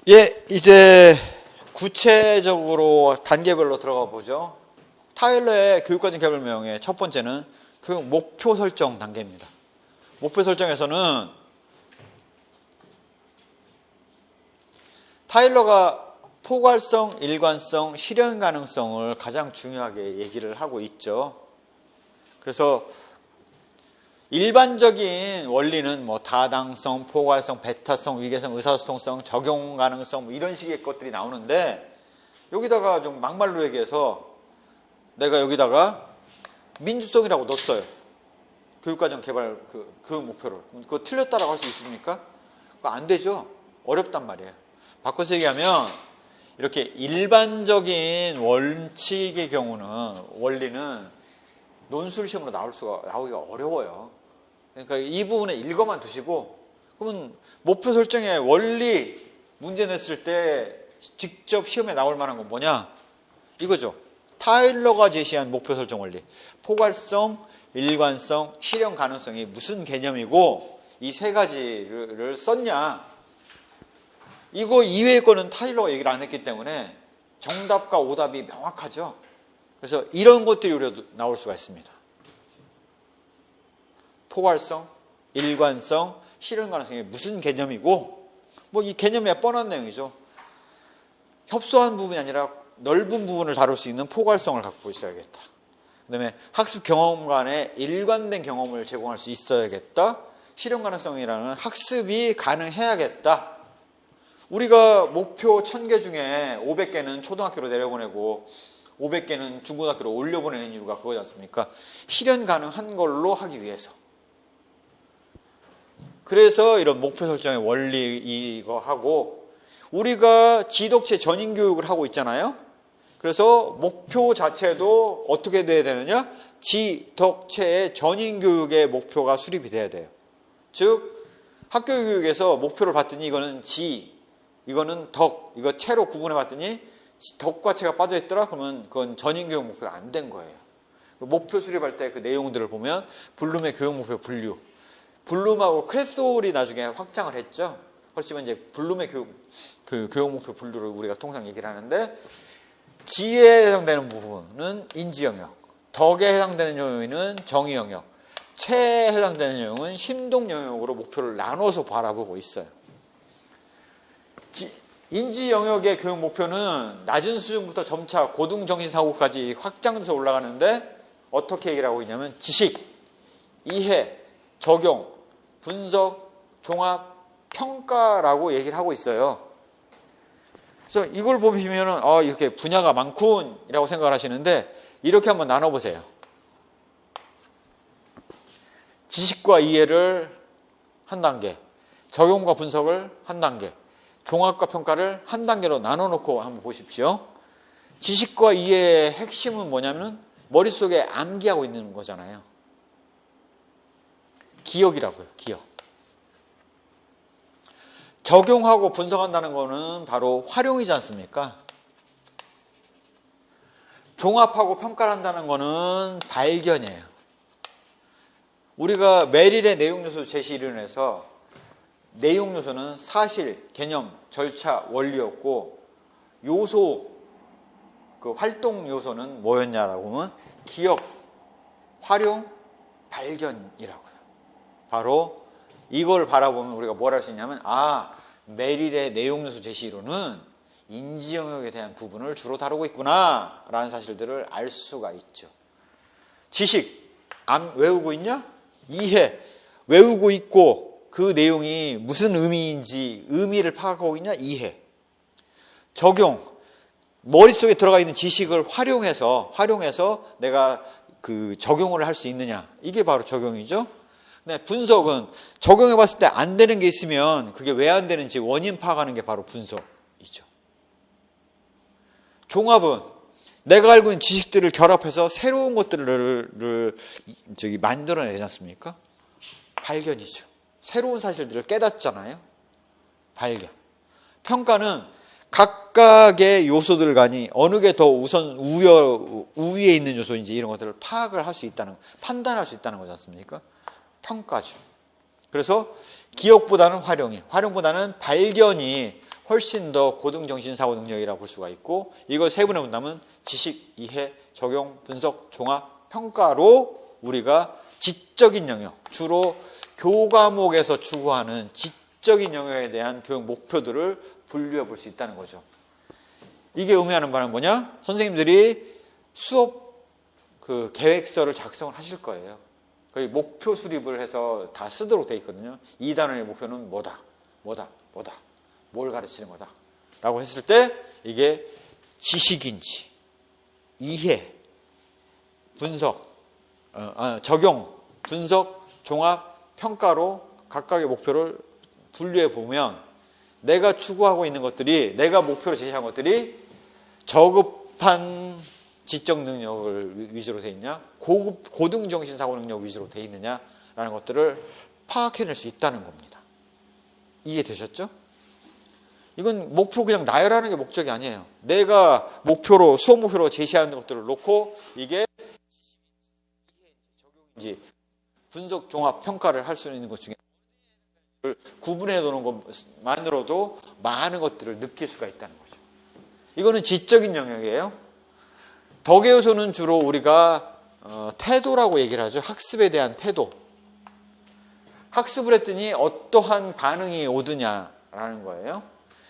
예, 이제 구체적으로 단계별로 들어가 보죠. 타일러의 교육과정 개발명의 첫 번째는 교육 목표 설정 단계입니다. 목표 설정에서는 타일러가 포괄성, 일관성, 실현 가능성을 가장 중요하게 얘기를 하고 있죠. 그래서 일반적인 원리는 뭐 다당성, 포괄성, 배타성, 위계성, 의사소통성, 적용 가능성 뭐 이런 식의 것들이 나오는데 여기다가 좀 막말로 얘기해서 내가 여기다가 민주성이라고 넣었어요. 교육과정 개발 그 목표를. 그거 틀렸다라고 할 수 있습니까? 그거 안 되죠. 어렵단 말이에요. 바꿔서 얘기하면 이렇게 일반적인 원칙의 경우는 원리는 논술 시험으로 나오기가 어려워요. 그러니까 이 부분에 읽어만 두시고 그러면 목표 설정에 원리 문제 냈을 때 직접 시험에 나올 만한 건 뭐냐? 이거죠. 타일러가 제시한 목표 설정 원리. 포괄성, 일관성, 실현 가능성이 무슨 개념이고 이 세 가지를 썼냐? 이거 이외의 거는 타일러가 얘기를 안 했기 때문에 정답과 오답이 명확하죠. 그래서 이런 것들이 우리가 나올 수가 있습니다. 포괄성, 일관성, 실현 가능성이 무슨 개념이고 뭐 이 개념이 뻔한 내용이죠. 협소한 부분이 아니라 넓은 부분을 다룰 수 있는 포괄성을 갖고 있어야겠다. 그 다음에 학습 경험 간의 일관된 경험을 제공할 수 있어야겠다. 실현 가능성이라는 학습이 가능해야겠다. 우리가 목표 1000개 중에 500개는 초등학교로 내려보내고 500개는 중고등학교로 올려보내는 이유가 그거지 않습니까? 실현 가능한 걸로 하기 위해서. 그래서 이런 목표 설정의 원리 이거 하고 우리가 지덕체 전인 교육을 하고 있잖아요. 그래서 목표 자체도 어떻게 돼야 되느냐? 지덕체의 전인 교육의 목표가 수립이 돼야 돼요. 즉 학교 교육에서 목표를 봤더니 이거는 지, 이거는 덕, 이거 체로 구분해 봤더니 덕과 체가 빠져있더라? 그러면 그건 전인교육 목표가 안 된 거예요. 목표 수립할 때 그 내용들을 보면 블룸의 교육 목표 분류. 블룸하고 크레솔이 나중에 확장을 했죠. 그렇지만 이제 블룸의 교육 목표 분류를 우리가 통상 얘기를 하는데 지에 해당되는 부분은 인지 영역, 덕에 해당되는 영역은 정의 영역, 체에 해당되는 영역은 심동 영역으로 목표를 나눠서 바라보고 있어요. 인지 영역의 교육 목표는 낮은 수준부터 점차 고등 정신사고까지 확장돼서 올라가는데 어떻게 얘기를 하고 있냐면 지식, 이해, 적용, 분석, 종합, 평가라고 얘기를 하고 있어요. 그래서 이걸 보시면은 이렇게 분야가 많군이라고 생각을 하시는데 이렇게 한번 나눠보세요. 지식과 이해를 한 단계, 적용과 분석을 한 단계, 종합과 평가를 한 단계로 나눠놓고 한번 보십시오. 지식과 이해의 핵심은 뭐냐면 머릿속에 암기하고 있는 거잖아요. 기억이라고요. 기억. 적용하고 분석한다는 거는 바로 활용이지 않습니까? 종합하고 평가를 한다는 거는 발견이에요. 우리가 메릴의 내용 요소 제시 이론에서 내용 요소는 사실, 개념, 절차, 원리였고 요소, 그 활동 요소는 뭐였냐라고 하면 기억, 활용, 발견이라고요. 바로 이걸 바라보면 우리가 뭘 할 수 있냐면 메릴의 내용 요소 제시 이론은 인지 영역에 대한 부분을 주로 다루고 있구나 라는 사실들을 알 수가 있죠. 지식, 외우고 있냐? 이해, 외우고 있고 그 내용이 무슨 의미인지 의미를 파악하고 있냐? 이해. 적용, 머릿속에 들어가 있는 지식을 활용해서 내가 그 적용을 할 수 있느냐? 이게 바로 적용이죠. 네, 분석은 적용해 봤을 때 안 되는 게 있으면 그게 왜 안 되는지 원인 파악하는 게 바로 분석이죠. 종합은 내가 알고 있는 지식들을 결합해서 새로운 것들을 만들어내지 않습니까? 발견이죠. 새로운 사실들을 깨닫잖아요. 발견. 평가는 각각의 요소들 간이 어느 게 더 우위에 있는 요소인지 이런 것들을 파악을 할 수 있다는, 판단할 수 있다는 거지 않습니까? 평가죠. 그래서 기억보다는 활용보다는 발견이 훨씬 더 고등 정신 사고 능력이라고 볼 수가 있고, 이걸 세분해 본다면 지식, 이해, 적용, 분석, 종합, 평가로 우리가 지적인 영역, 주로 교과목에서 추구하는 지적인 영역에 대한 교육 목표들을 분류해 볼 수 있다는 거죠. 이게 의미하는 바는 뭐냐? 선생님들이 수업 그 계획서를 작성을 하실 거예요. 거의 목표 수립을 해서 다 쓰도록 되어 있거든요. 이 단원의 목표는 뭐다. 뭘 가르치는 거다. 라고 했을 때 이게 지식인지, 이해, 분석, 적용, 분석, 종합, 평가로 각각의 목표를 분류해 보면 내가 추구하고 있는 것들이, 내가 목표로 제시한 것들이 저급한 지적 능력을 위주로 되어 있냐, 고등 정신 사고 능력 위주로 되어 있느냐라는 것들을 파악해낼 수 있다는 겁니다. 이해되셨죠? 이건 목표 그냥 나열하는 게 목적이 아니에요. 내가 목표로, 수업 목표로 제시하는 것들을 놓고 이게 적용인지 분석, 종합, 평가를 할 수 있는 것 중에 구분해 놓는 것만으로도 많은 것들을 느낄 수가 있다는 거죠. 이거는 지적인 영역이에요. 덕에서는 주로 우리가 태도라고 얘기를 하죠. 학습에 대한 태도. 학습을 했더니 어떠한 반응이 오느냐라는 거예요.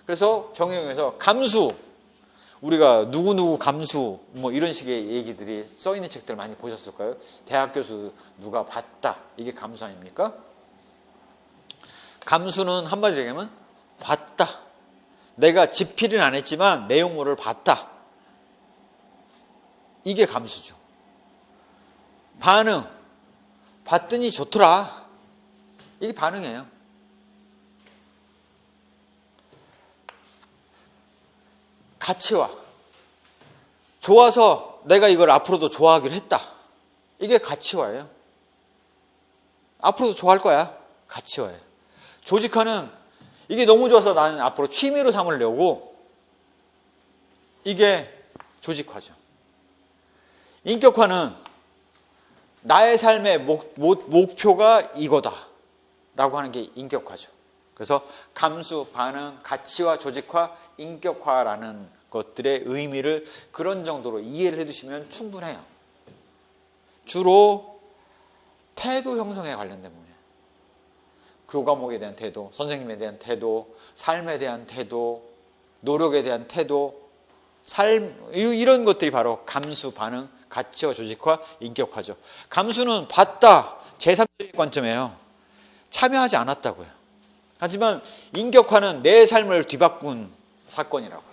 그래서 정형에서 감수, 우리가 누구누구 감수 뭐 이런 식의 얘기들이 써있는 책들 많이 보셨을 거예요. 대학 교수 누가 봤다, 이게 감수 아닙니까? 감수는 한마디로 얘기하면 봤다. 내가 집필은 안 했지만 내용물을 봤다. 이게 감수죠. 반응, 봤더니 좋더라. 이게 반응이에요. 가치화, 좋아서 내가 이걸 앞으로도 좋아하기로 했다. 이게 가치화예요. 앞으로도 좋아할 거야. 가치화예요. 조직화는 이게 너무 좋아서 나는 앞으로 취미로 삼으려고. 이게 조직화죠. 인격화는 나의 삶의 목표가 이거다 라고 하는 게 인격화죠. 그래서 감수, 반응, 가치화, 조직화, 인격화라는 것들의 의미를 그런 정도로 이해를 해두시면 충분해요. 주로 태도 형성에 관련된 부분이에요. 교과목에 대한 태도, 선생님에 대한 태도, 삶에 대한 태도, 노력에 대한 태도, 이런 것들이 바로 감수, 반응, 가치와 조직화, 인격화죠. 감수는 봤다, 제3적인 관점이에요. 참여하지 않았다고요. 하지만 인격화는 내 삶을 뒤바꾼 사건이라고요.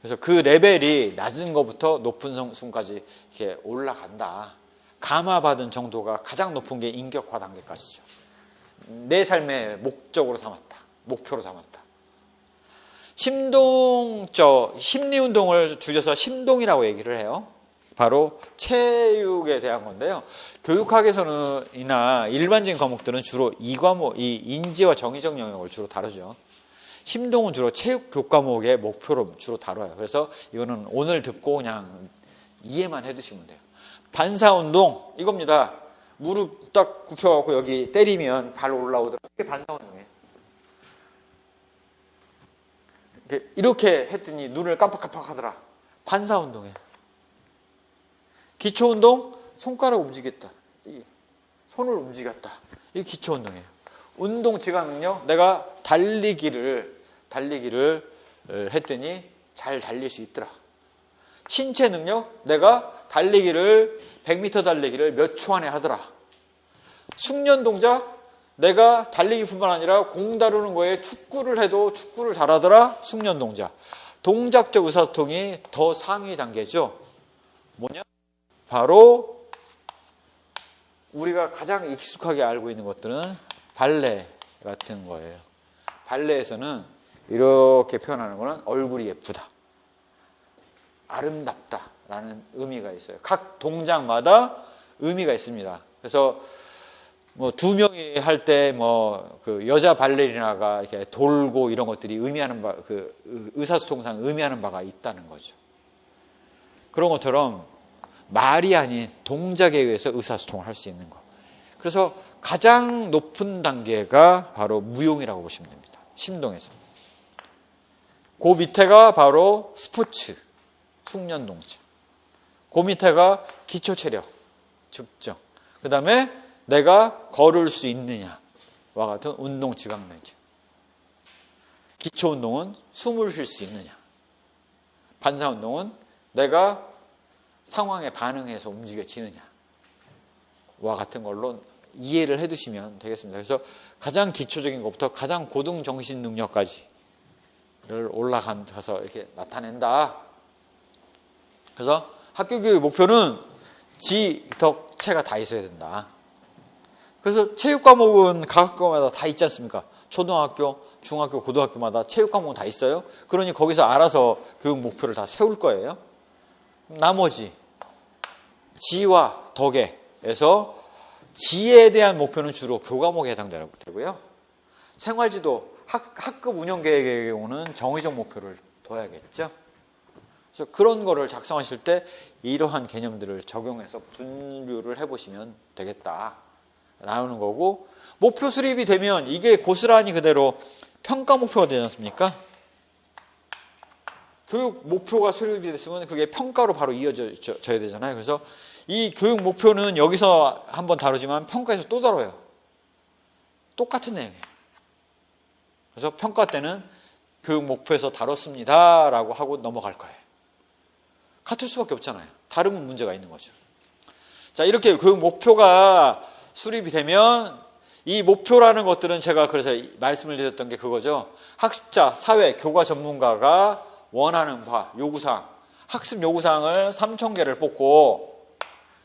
그래서 그 레벨이 낮은 것부터 높은 순까지 이렇게 올라간다. 감화받은 정도가 가장 높은 게 인격화 단계까지죠. 내 삶의 목적으로 삼았다. 목표로 삼았다. 심리운동을 줄여서 심동이라고 얘기를 해요. 바로 체육에 대한 건데요. 교육학에서는이나 일반적인 과목들은 주로 이 인지와 정의적 영역을 주로 다루죠. 심동은 주로 체육 교과목의 목표로 주로 다뤄요. 그래서 이거는 오늘 듣고 그냥 이해만 해두시면 돼요. 반사운동 이겁니다. 무릎 딱 굽혀갖고 여기 때리면 발 올라오더라. 이게 반사운동이에요. 이렇게 했더니 눈을 깜빡깜빡 하더라. 반사운동이에요. 기초운동, 손가락 움직였다. 손을 움직였다. 이게 기초운동이에요. 운동 지각 능력, 내가 달리기를 했더니 잘 달릴 수 있더라. 신체 능력, 내가 100m 달리기를 몇 초 안에 하더라. 숙련 동작, 내가 달리기뿐만 아니라 공 다루는 거에 축구를 해도 축구를 잘하더라. 숙련 동작. 동작적 의사소통이 더 상위 단계죠. 뭐냐? 바로 우리가 가장 익숙하게 알고 있는 것들은 발레 같은 거예요. 발레에서는 이렇게 표현하는 거는 얼굴이 예쁘다, 아름답다라는 의미가 있어요. 각 동작마다 의미가 있습니다. 그래서 뭐 두 명이 할 때 그 여자 발레리나가 이렇게 돌고 이런 것들이 의미하는 의사소통상 의미하는 바가 있다는 거죠. 그런 것처럼 말이 아닌 동작에 의해서 의사소통을 할 수 있는 것. 그래서 가장 높은 단계가 바로 무용이라고 보시면 됩니다. 심동에서. 그 밑에가 바로 스포츠, 숙련동작. 그 밑에가 기초체력, 측정. 그 다음에 내가 걸을 수 있느냐와 같은 운동 지각내지. 기초운동은 숨을 쉴 수 있느냐. 반사운동은 내가 상황에 반응해서 움직여지느냐와 같은 걸로 이해를 해두시면 되겠습니다. 그래서 가장 기초적인 것부터 가장 고등 정신 능력까지를 올라가서 이렇게 나타낸다. 그래서 학교 교육 목표는 지, 덕, 체가 다 있어야 된다. 그래서 체육 과목은 각 학교마다 다 있지 않습니까? 초등학교, 중학교, 고등학교마다 체육 과목은 다 있어요. 그러니 거기서 알아서 교육 목표를 다 세울 거예요. 나머지 지와 덕에서 지에 대한 목표는 주로 교과목에 해당되고요. 생활지도, 학급 운영 계획의 경우는 정의적 목표를 둬야겠죠. 그래서 그런 거를 작성하실 때 이러한 개념들을 적용해서 분류를 해보시면 되겠다라는 거고, 목표 수립이 되면 이게 고스란히 그대로 평가 목표가 되지 않습니까? 교육 목표가 수립이 됐으면 그게 평가로 바로 이어져야 되잖아요. 그래서 이 교육 목표는 여기서 한번 다루지만 평가에서 또 다뤄요. 똑같은 내용이에요. 그래서 평가 때는 교육 목표에서 다뤘습니다라고 하고 넘어갈 거예요. 같을 수밖에 없잖아요. 다르면 문제가 있는 거죠. 자, 이렇게 교육 목표가 수립이 되면 이 목표라는 것들은 제가 그래서 말씀을 드렸던 게 그거죠. 학습자, 사회, 교과 전문가가 원하는 바, 요구사항, 학습 요구사항을 3,000개를 뽑고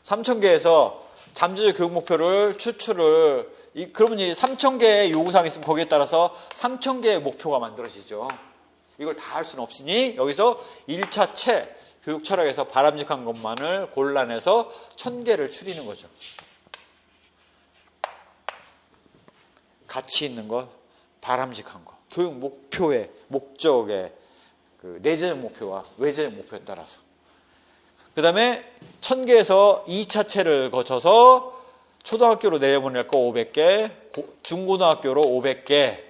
3,000개에서 잠재적 교육 목표를 그러면 이제 3,000개의 요구사항이 있으면 거기에 따라서 3,000개의 목표가 만들어지죠. 이걸 다 할 수는 없으니 여기서 1차 교육 철학에서 바람직한 것만을 골라내서 1,000개를 추리는 거죠. 가치 있는 것, 바람직한 것, 교육 목표의 목적의 그 내재적 목표와 외재적 목표에 따라서. 그 다음에 1,000개에서 2차 체를 거쳐서 초등학교로 내려보낼 거 500개, 중고등학교로 500개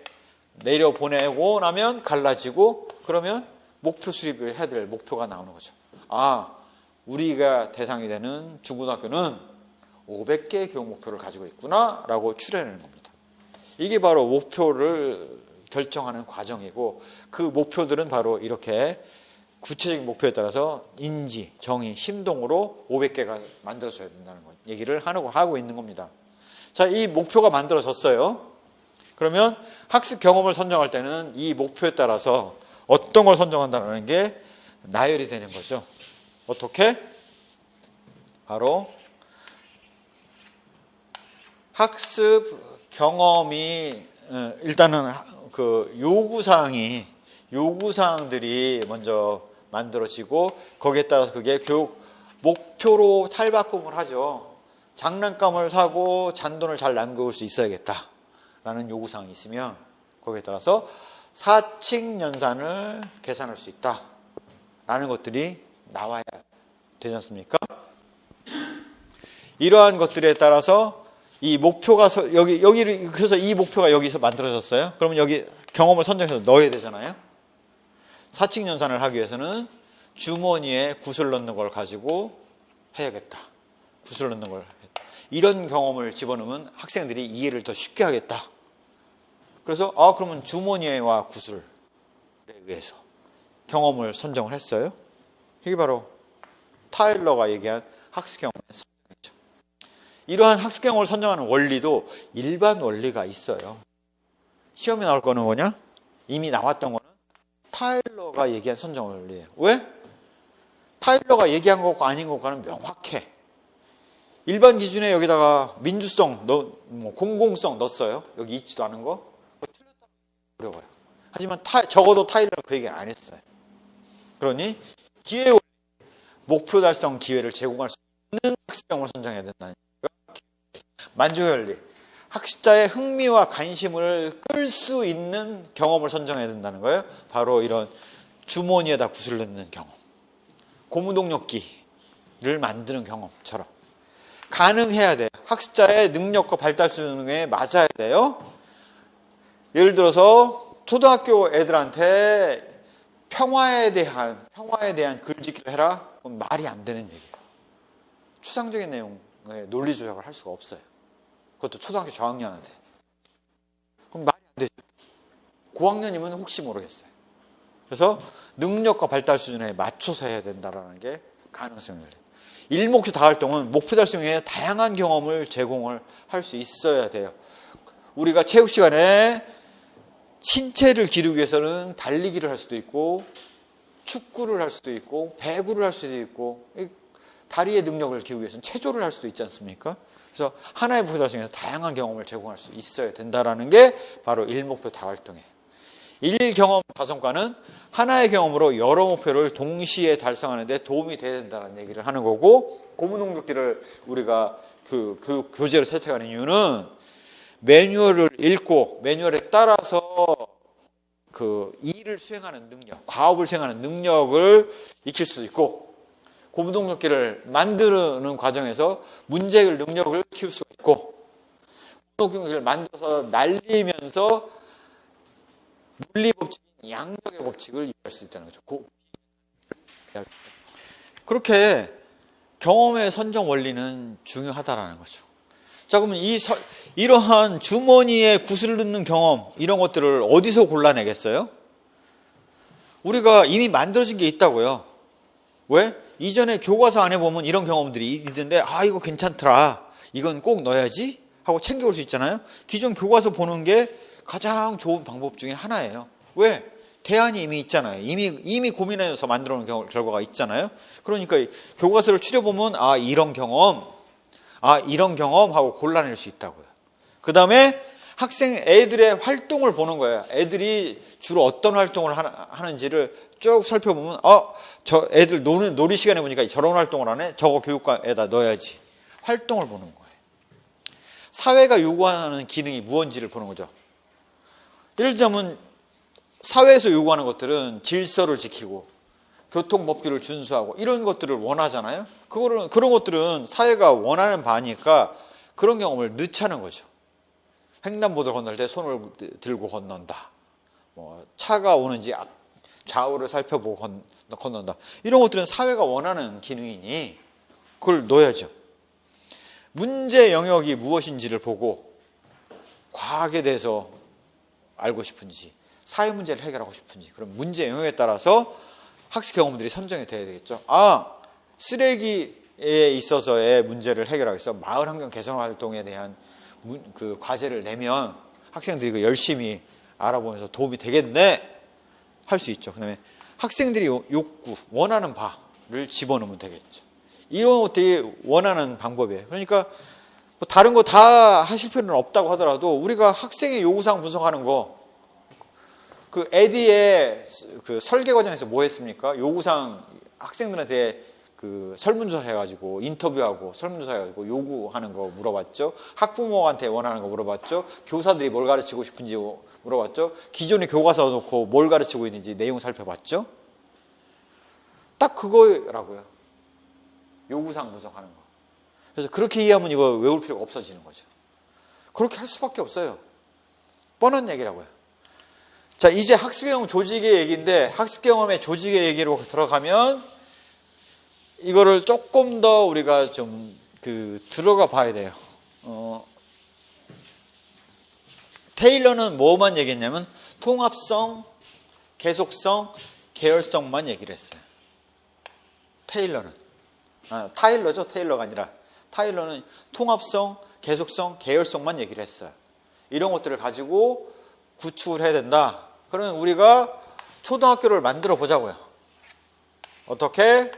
내려보내고 나면 갈라지고, 그러면 목표 수립을 해야 될 목표가 나오는 거죠. 아, 우리가 대상이 되는 중고등학교는 500개의 교육 목표를 가지고 있구나 라고 추려내는 겁니다. 이게 바로 목표를 결정하는 과정이고, 그 목표들은 바로 이렇게 구체적인 목표에 따라서 인지, 정의, 심동으로 500개가 만들어져야 된다는 거 얘기를 하고 있는 겁니다. 자, 이 목표가 만들어졌어요. 그러면 학습 경험을 선정할 때는 이 목표에 따라서 어떤 걸 선정한다는 게 나열이 되는 거죠. 어떻게? 바로 학습 경험이 일단은 그 요구사항들이 먼저 만들어지고, 거기에 따라서 그게 교육 목표로 탈바꿈을 하죠. 장난감을 사고 잔돈을 잘 남겨올 수 있어야겠다라는 요구사항이 있으면 거기에 따라서 사칙 연산을 계산할 수 있다라는 것들이 나와야 되지 않습니까? 이러한 것들에 따라서 이 목표가 여기를, 그래서 이 목표가 여기서 만들어졌어요. 그러면 여기 경험을 선정해서 넣어야 되잖아요. 사칙 연산을 하기 위해서는 주머니에 구슬 넣는 걸 가지고 해야겠다. 구슬 넣는 걸 하겠다. 이런 경험을 집어넣으면 학생들이 이해를 더 쉽게 하겠다. 그래서 그러면 주머니와 구슬에 의해서 경험을 선정을 했어요. 이게 바로 타일러가 얘기한 학습 경험의 선정이죠. 이러한 학습 경험을 선정하는 원리도 일반 원리가 있어요. 시험에 나올 거는 뭐냐? 이미 나왔던 거는 타일러가 얘기한 선정 원리예요. 왜? 타일러가 얘기한 것과 아닌 것과는 명확해. 일반 기준에 여기다가 민주성, 공공성 넣었어요. 여기 있지도 않은 거. 틀렸다 어려워요. 하지만 적어도 타일러는 그 얘기를 안 했어요. 그러니 기회 원리, 목표 달성 기회를 제공할 수 있는 학습 경험을 선정해야 된다는 거예요. 만족 원리, 학습자의 흥미와 관심을 끌 수 있는 경험을 선정해야 된다는 거예요. 바로 이런 주머니에다 구슬 넣는 경험, 고무동력기를 만드는 경험처럼 가능해야 돼요. 학습자의 능력과 발달 수준에 맞아야 돼요. 예를 들어서 초등학교 애들한테 평화에 대한 글짓기를 해라? 그건 말이 안 되는 얘기예요. 추상적인 내용의 논리 조작을 할 수가 없어요. 그것도 초등학교 저학년한테. 그럼 말이 안 되죠. 고학년이면 혹시 모르겠어요. 그래서 능력과 발달 수준에 맞춰서 해야 된다는 게 가능성이 열려요. 일목표 다활동은 목표 달성 위에 다양한 경험을 제공을 할 수 있어야 돼요. 우리가 체육 시간에 신체를 기르기 위해서는 달리기를 할 수도 있고 축구를 할 수도 있고 배구를 할 수도 있고 다리의 능력을 키우기 위해서는 체조를 할 수도 있지 않습니까? 그래서 하나의 목표 달성에서 다양한 경험을 제공할 수 있어야 된다는 게 바로 일목표 다활동이에요. 일경험 다성과는 하나의 경험으로 여러 목표를 동시에 달성하는 데 도움이 돼야 된다는 얘기를 하는 거고, 고무농격기를 우리가 그 교재를 채택하는 이유는 매뉴얼을 읽고 매뉴얼에 따라서 그 일을 수행하는 능력, 과업을 수행하는 능력을 익힐 수도 있고, 고무농격기를 만드는 과정에서 문제의 능력을 키울 수가 있고, 고무농격기를 만들어서 날리면서 물리 법칙인 양력의 법칙을 이해할 수 있다는 거죠. 그렇게 경험의 선정 원리는 중요하다라는 거죠. 자, 그러면 이러한 주머니에 구슬을 넣는 경험, 이런 것들을 어디서 골라내겠어요? 우리가 이미 만들어진 게 있다고요. 왜? 이전에 교과서 안에 보면 이런 경험들이 있는데, 이거 괜찮더라, 이건 꼭 넣어야지 하고 챙겨올 수 있잖아요. 기존 교과서 보는 게 가장 좋은 방법 중에 하나예요. 왜? 대안이 이미 있잖아요. 이미 고민해서 만들어 놓은 결과가 있잖아요. 그러니까 교과서를 추려보면 이런 경험 하고 골라낼 수 있다고요. 그 다음에 애들의 활동을 보는 거예요. 애들이 주로 어떤 활동을 하는지를 쭉 살펴보면 저 애들 놀이 시간에 보니까 저런 활동을 하네? 저거 교육과에다 넣어야지. 활동을 보는 거예요. 사회가 요구하는 기능이 무엇인지를 보는 거죠. 예를 들자면 사회에서 요구하는 것들은 질서를 지키고 교통법규를 준수하고 이런 것들을 원하잖아요. 그런 것들은 사회가 원하는 바니까 그런 경험을 넣자는 거죠. 횡단보도를 건널 때 손을 들고 건넌다. 차가 오는지 좌우를 살펴보고 건넌다. 이런 것들은 사회가 원하는 기능이니 그걸 넣어야죠. 문제 영역이 무엇인지를 보고 과학에 대해서 알고 싶은지, 사회 문제를 해결하고 싶은지, 그럼 문제 영역에 따라서 학습 경험들이 선정이 돼야 되겠죠. 쓰레기에 있어서의 문제를 해결하기 위해서 마을 환경 개선 활동에 대한 그 과제를 내면 학생들이 열심히 알아보면서 도움이 되겠네 할 수 있죠. 그다음에 학생들이 욕구, 원하는 바를 집어넣으면 되겠죠. 이런 것들이 원하는 방법이에요. 그러니까 다른 거 다 하실 필요는 없다고 하더라도 우리가 학생의 요구사항 분석하는 거, 그 에디의 그 설계 과정에서 뭐 했습니까? 요구사항 학생들한테 그 설문조사 해가지고 인터뷰하고 설문조사 해가지고 요구하는 거 물어봤죠. 학부모한테 원하는 거 물어봤죠. 교사들이 뭘 가르치고 싶은지 물어봤죠. 기존의 교과서 놓고 뭘 가르치고 있는지 내용 살펴봤죠. 딱 그거라고요. 요구사항 분석하는 거. 그래서 그렇게 이해하면 이거 외울 필요가 없어지는 거죠. 그렇게 할 수밖에 없어요. 뻔한 얘기라고요. 자, 이제 학습경험 조직의 얘기인데, 학습경험의 조직의 얘기로 들어가면 이거를 조금 더 우리가 좀 들어가 봐야 돼요. 테일러는 뭐만 얘기했냐면 통합성, 계속성, 계열성만 얘기를 했어요. 테일러는 타일러죠. 테일러가 아니라 타일러는 통합성, 계속성, 계열성만 얘기를 했어요. 이런 것들을 가지고 구축을 해야 된다. 그러면 우리가 초등학교를 만들어 보자고요. 어떻게?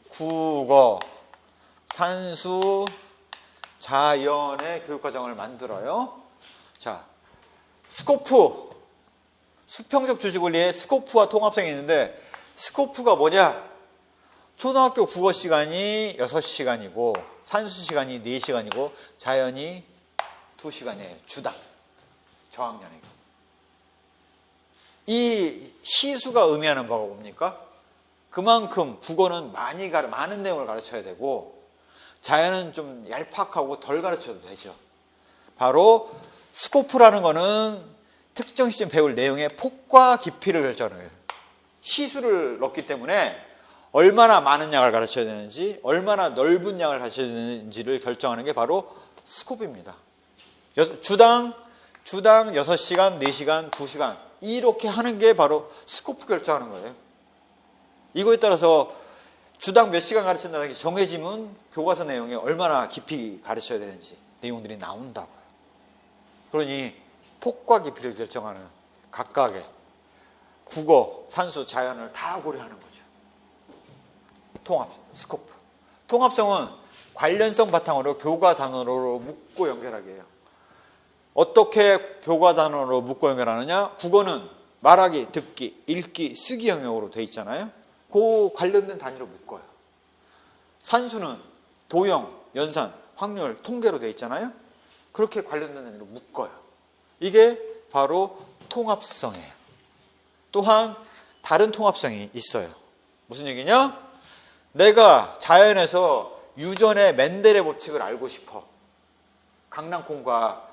국어, 산수, 자연의 교육과정을 만들어요. 자, 스코프, 수평적 조직원리에 스코프와 통합성이 있는데, 스코프가 뭐냐? 초등학교 국어 시간이 6시간이고 산수 시간이 4시간이고 자연이 2시간이에요. 주당 저학년이고. 이 시수가 의미하는 바가 뭡니까? 그만큼 국어는 많은 내용을 가르쳐야 되고 자연은 좀 얄팍하고 덜 가르쳐도 되죠. 바로 스코프라는 거는 특정 시점 배울 내용의 폭과 깊이를 결정하는 거예요. 시수를 넣기 때문에 얼마나 많은 양을 가르쳐야 되는지, 얼마나 넓은 양을 가르쳐야 되는지를 결정하는 게 바로 스코프입니다. 주당 6시간, 4시간, 2시간 이렇게 하는 게 바로 스코프 결정하는 거예요. 이거에 따라서 주당 몇 시간 가르친다는 게 정해지면 교과서 내용에 얼마나 깊이 가르쳐야 되는지 내용들이 나온다고요. 그러니 폭과 깊이를 결정하는 각각의 국어, 산수, 자연을 다 고려하는 거죠. 통합, 스코프. 통합성은 관련성 바탕으로 교과 단어로 묶고 연결하게 해요. 어떻게 교과 단어로 묶고 연결하느냐? 국어는 말하기, 듣기, 읽기, 쓰기 영역으로 돼 있잖아요. 그 관련된 단위로 묶어요. 산수는 도형, 연산, 확률, 통계로 돼 있잖아요. 그렇게 관련된 단위로 묶어요. 이게 바로 통합성이에요. 또한 다른 통합성이 있어요. 무슨 얘기냐? 내가 자연에서 유전의 맨델의 법칙을 알고 싶어. 강낭콩과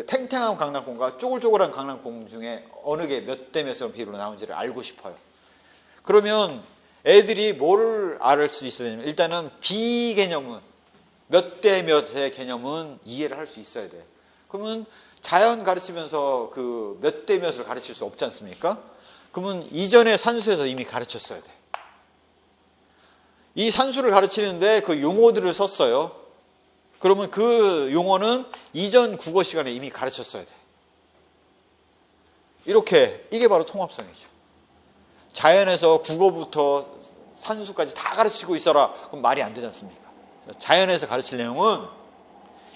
탱탱한 강낭콩과 쪼글쪼글한 강낭콩 중에 어느 게 몇 대 몇으로 비율로 나오는지를 알고 싶어요. 그러면 애들이 뭐를 알 수 있어야 되냐면 일단은 비개념은 몇 대 몇의 개념은 이해를 할 수 있어야 돼. 그러면 자연 가르치면서 그 몇 대 몇을 가르칠 수 없지 않습니까? 그러면 이전에 산수에서 이미 가르쳤어야 돼. 이 산수를 가르치는데 그 용어들을 썼어요. 그러면 그 용어는 이전 국어 시간에 이미 가르쳤어야 돼. 이게 바로 통합성이죠. 자연에서 국어부터 산수까지 다 가르치고 있어라. 그럼 말이 안 되지 않습니까? 자연에서 가르칠 내용은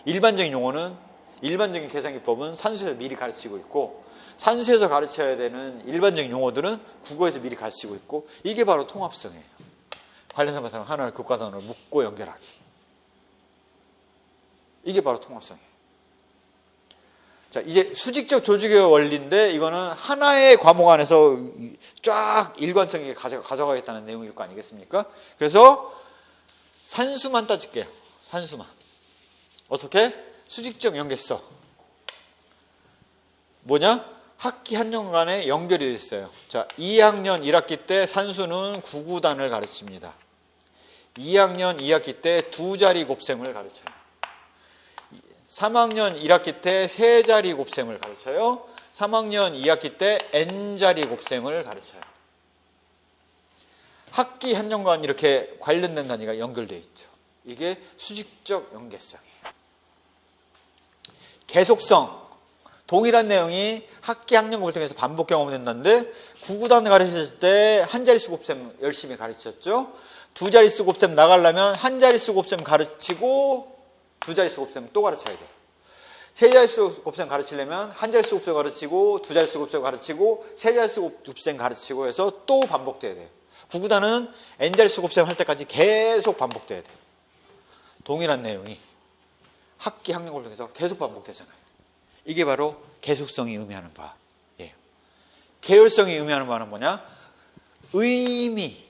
일반적인 용어는 일반적인 계산기법은 산수에서 미리 가르치고 있고 산수에서 가르쳐야 되는 일반적인 용어들은 국어에서 미리 가르치고 있고 이게 바로 통합성이에요. 관련성 바탕으로 하나를 교과 단어로 묶고 연결하기. 이게 바로 통합성이에요. 자, 이제 수직적 조직의 원리인데 이거는 하나의 과목 안에서 쫙 일관성 있게 가져가겠다는 내용일 거 아니겠습니까? 그래서 산수만 따질게요. 산수만. 어떻게? 수직적 연계성. 뭐냐? 학기 한 년간에 연결이 되어 있어요. 자, 2학년 1학기 때 산수는 9구단을 가르칩니다. 2학년 2학기 때 두 자리 곱셈을 가르쳐요. 3학년 1학기 때 세 자리 곱셈을 가르쳐요. 3학년 2학기 때 n자리 곱셈을 가르쳐요. 학기 한 년간 이렇게 관련된 단위가 연결되어 있죠. 이게 수직적 연계성이에요. 계속성. 동일한 내용이 학기 학년급을 통해서 반복 경험된다는데 9구단 가르칠 때 한 자릿수 곱셈 열심히 가르쳤죠. 두 자릿수 곱셈 나가려면 한 자릿수 곱셈 가르치고 두 자릿수 곱셈 또 가르쳐야 돼요. 세 자릿수 곱셈 가르치려면 한 자릿수 곱셈 가르치고 두 자릿수 곱셈 가르치고 세 자릿수 곱셈 가르치고 해서 또 반복돼야 돼요. 9구단은 n자릿수 곱셈 할 때까지 계속 반복돼야 돼요. 동일한 내용이 학기 학년급을 통해서 계속 반복되잖아요. 이게 바로 계속성이 의미하는 바예요. 계열성이 의미하는 바는 뭐냐? 의미,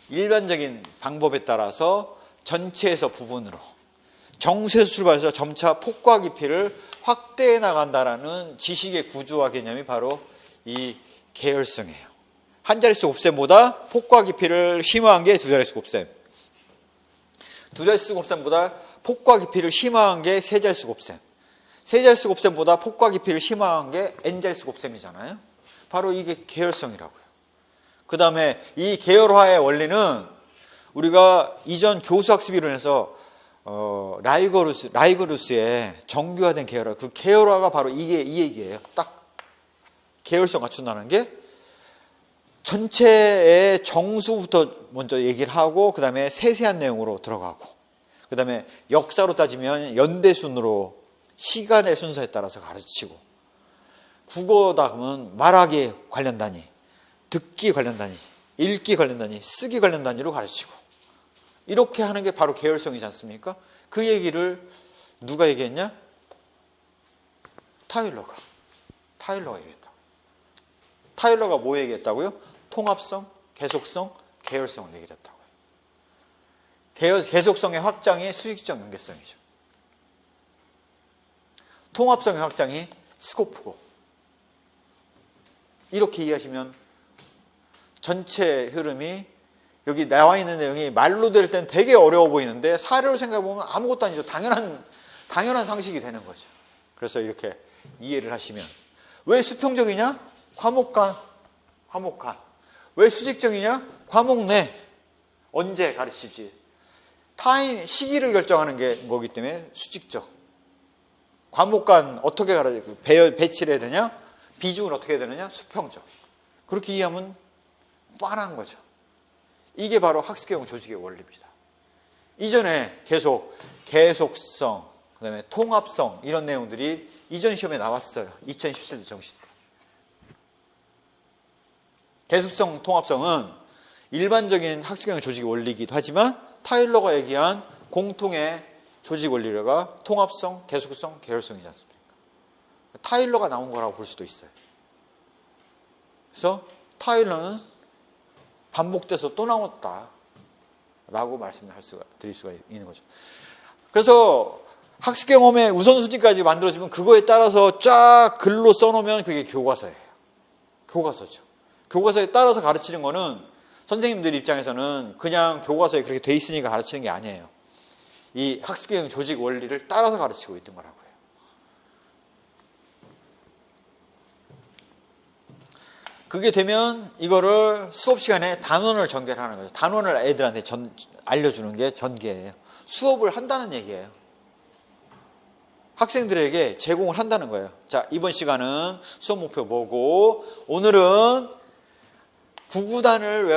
일반적인 방법에 따라서 전체에서 부분으로 정수에서 출발해서 점차 폭과 깊이를 확대해 나간다라는 지식의 구조와 개념이 바로 이 계열성이에요. 한 자릿수 곱셈보다 폭과 깊이를 심화한 게 두 자릿수 곱셈. 두 자릿수 곱셈보다 폭과 깊이를 심화한 게 세 자릿수 곱셈. 세 자릿수 곱셈보다 폭과 깊이를 심화한 게 n자릿수 곱셈이잖아요. 바로 이게 계열성이라고요. 그 다음에 이 계열화의 원리는 우리가 이전 교수학습이론에서 라이거루스의 정교화된 계열화, 그 계열화가 바로 이 얘기예요. 딱 계열성 갖춘다는 게 전체의 정수부터 먼저 얘기를 하고 그 다음에 세세한 내용으로 들어가고 그 다음에 역사로 따지면 연대순으로 시간의 순서에 따라서 가르치고 국어다 그러면 말하기 관련 단위, 듣기 관련 단위, 읽기 관련 단위, 쓰기 관련 단위로 가르치고 이렇게 하는 게 바로 계열성이지 않습니까? 그 얘기를 누가 얘기했냐? 타일러가 얘기했다고. 타일러가 뭐 얘기했다고요? 통합성, 계속성, 계열성을 얘기했다고요. 계속성의 확장이 수직적 연계성이죠. 통합성의 확장이 스코프고. 이렇게 이해하시면 전체 흐름이 여기 나와 있는 내용이 말로 될 땐 되게 어려워 보이는데 사례로 생각해 보면 아무것도 아니죠. 당연한 상식이 되는 거죠. 그래서 이렇게 이해를 하시면 왜 수평적이냐? 과목 간. 왜 수직적이냐? 과목 내. 언제 가르칠지. 타임, 시기를 결정하는 게 거기 때문에 수직적. 과목 간 어떻게 배치를 해야 되냐? 비중을 어떻게 해야 되느냐? 수평적. 그렇게 이해하면 뻔한 거죠. 이게 바로 학습계획 조직의 원리입니다. 이전에 계속성, 그 다음에 통합성 이런 내용들이 이전 시험에 나왔어요. 2017년 정시 때. 계속성, 통합성은 일반적인 학습계획 조직의 원리이기도 하지만 타일러가 얘기한 공통의 조직 원리가 통합성, 계속성, 계열성이지 않습니까? 타일러가 나온 거라고 볼 수도 있어요. 그래서 타일러는 반복돼서 또 나왔다 라고 드릴 수가 있는 거죠. 그래서 학습 경험의 우선순위까지 만들어지면 그거에 따라서 쫙 글로 써놓으면 그게 교과서예요. 교과서죠. 교과서에 따라서 가르치는 거는 선생님들 입장에서는 그냥 교과서에 그렇게 돼 있으니까 가르치는 게 아니에요. 이 학습 경험 조직 원리를 따라서 가르치고 있는 거라고요. 그게 되면 이거를 수업 시간에 단원을 전개를 하는 거죠. 단원을 애들한테 알려주는 게 전개예요. 수업을 한다는 얘기예요. 학생들에게 제공을 한다는 거예요. 자, 이번 시간은 수업 목표 뭐고 오늘은 구구단을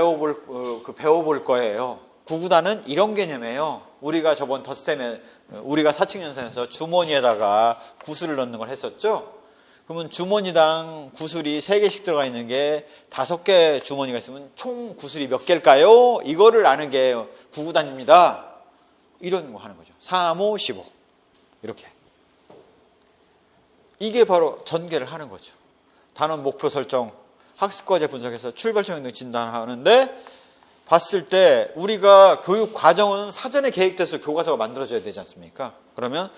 배워볼 거예요. 구구단은 이런 개념이에요. 우리가 저번 덧셈에 우리가 사칙연산에서 주머니에다가 구슬을 넣는 걸 했었죠. 그러면 주머니당 구슬이 3개씩 들어가 있는 게 5개 주머니가 있으면 총 구슬이 몇 개일까요? 이거를 아는 게 구구단입니다. 이런 거 하는 거죠. 3, 5, 15 이렇게. 이게 바로 전개를 하는 거죠. 단원 목표 설정, 학습과제 분석해서 출발점 행동 진단하는데 봤을 때 우리가 교육 과정은 사전에 계획돼서 교과서가 만들어져야 되지 않습니까? 그러면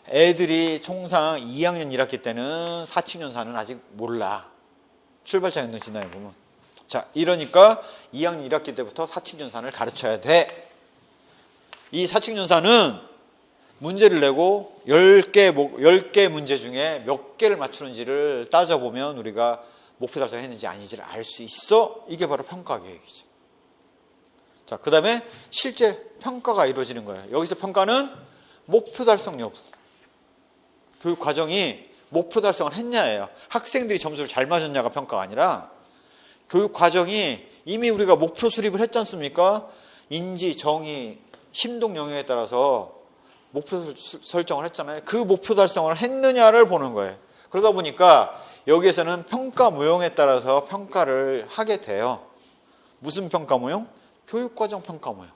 애들이 통상 2학년 1학기 때는 사칙연산은 아직 몰라. 출발점 행동 진단해 보면. 자, 이러니까 2학년 1학기 때부터 사칙연산을 가르쳐야 돼. 이 사칙연산은 문제를 내고 10개 문제 중에 몇 개를 맞추는지를 따져보면 우리가 목표 달성했는지 아닌지를 알 수 있어. 이게 바로 평가 계획이죠. 자, 그 다음에 실제 평가가 이루어지는 거예요. 여기서 평가는 목표 달성 여부. 교육 과정이 목표 달성을 했냐예요. 학생들이 점수를 잘 맞았냐가 평가가 아니라 교육 과정이 이미 우리가 목표 수립을 했지 않습니까? 인지, 정의, 심동 영역에 따라서 목표 설정을 했잖아요. 그 목표 달성을 했느냐를 보는 거예요. 그러다 보니까 여기에서는 평가 모형에 따라서 평가를 하게 돼요. 무슨 평가 모형? 교육과정 평가 모형.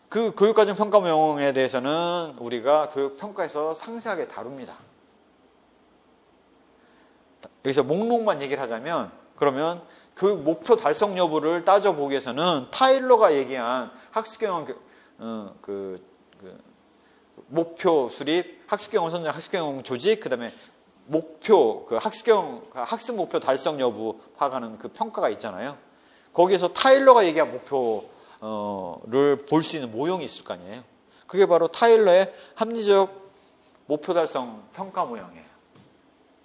그 교육과정 평가 모형에 대해서는 우리가 교육평가에서 상세하게 다룹니다. 여기서 목록만 얘기를 하자면 그러면 교육 목표 달성 여부를 따져보기 위해서는 타일러가 얘기한 학습경험 목표 수립, 학습경험 선정, 학습경험 조직, 그 다음에 목표, 학습 목표 달성 여부 파악하는 그 평가가 있잖아요. 거기에서 타일러가 얘기한 목표를 볼 수 있는 모형이 있을 거 아니에요. 그게 바로 타일러의 합리적 목표 달성 평가 모형이에요.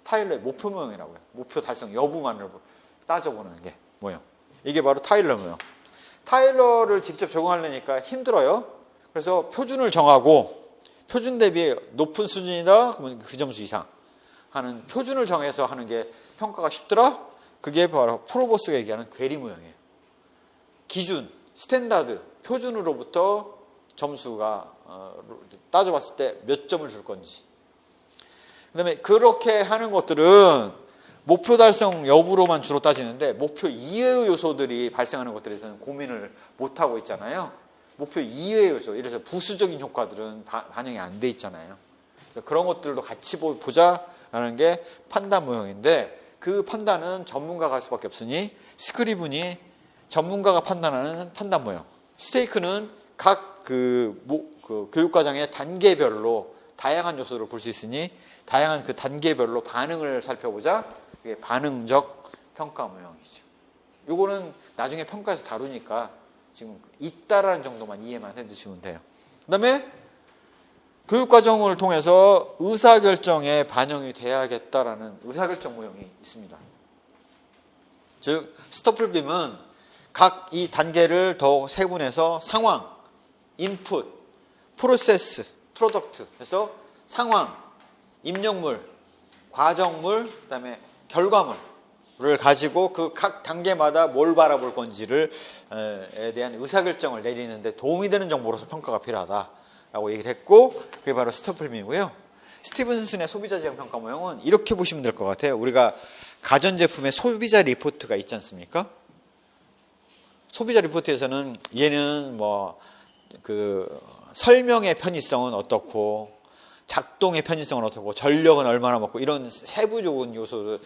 타일러의 목표 모형이라고요. 목표 달성 여부만을 따져보는 게 모형. 이게 바로 타일러 모형. 타일러를 직접 적용하려니까 힘들어요. 그래서 표준을 정하고 표준 대비 높은 수준이다 그러면 그 점수 이상 하는 표준을 정해서 하는 게 평가가 쉽더라. 그게 바로 프로보스가 얘기하는 괴리 모형이에요. 기준, 스탠다드, 표준으로부터 점수가 따져봤을 때 몇 점을 줄 건지. 그 다음에 그렇게 하는 것들은 목표 달성 여부로만 주로 따지는데 목표 이외의 요소들이 발생하는 것들에 대해서는 고민을 못하고 있잖아요. 목표 이외의 요소, 이래서 부수적인 효과들은 반영이 안 돼 있잖아요. 그래서 그런 것들도 같이 보자라는 게 판단 모형인데 그 판단은 전문가가 할 수밖에 없으니 스크리븐이 전문가가 판단하는 판단 모형. 스테이크는 각 교육과정의 단계별로 다양한 요소를 볼 수 있으니 다양한 그 단계별로 반응을 살펴보자. 이게 반응적 평가 모형이죠. 요거는 나중에 평가에서 다루니까 지금 있다라는 정도만 이해만 해두시면 돼요. 그 다음에 교육과정을 통해서 의사결정에 반영이 돼야겠다라는 의사결정 모형이 있습니다. 즉 스토플빔은 각 이 단계를 더욱 세분해서 상황, 인풋, 프로세스, 프로덕트 그래서 상황, 입력물, 과정물, 그 다음에 결과물을 가지고 그 각 단계마다 뭘 바라볼 건지를 에 대한 의사결정을 내리는데 도움이 되는 정보로서 평가가 필요하다라고 얘기를 했고 그게 바로 스토플빔이고요. 스티븐슨의 소비자 지향 평가 모형은 이렇게 보시면 될 것 같아요. 우리가 가전제품의 소비자 리포트가 있지 않습니까? 소비자 리포트에서는 얘는 설명의 편의성은 어떻고 작동의 편의성은 어떻고 전력은 얼마나 먹고 이런 세부적인 요소들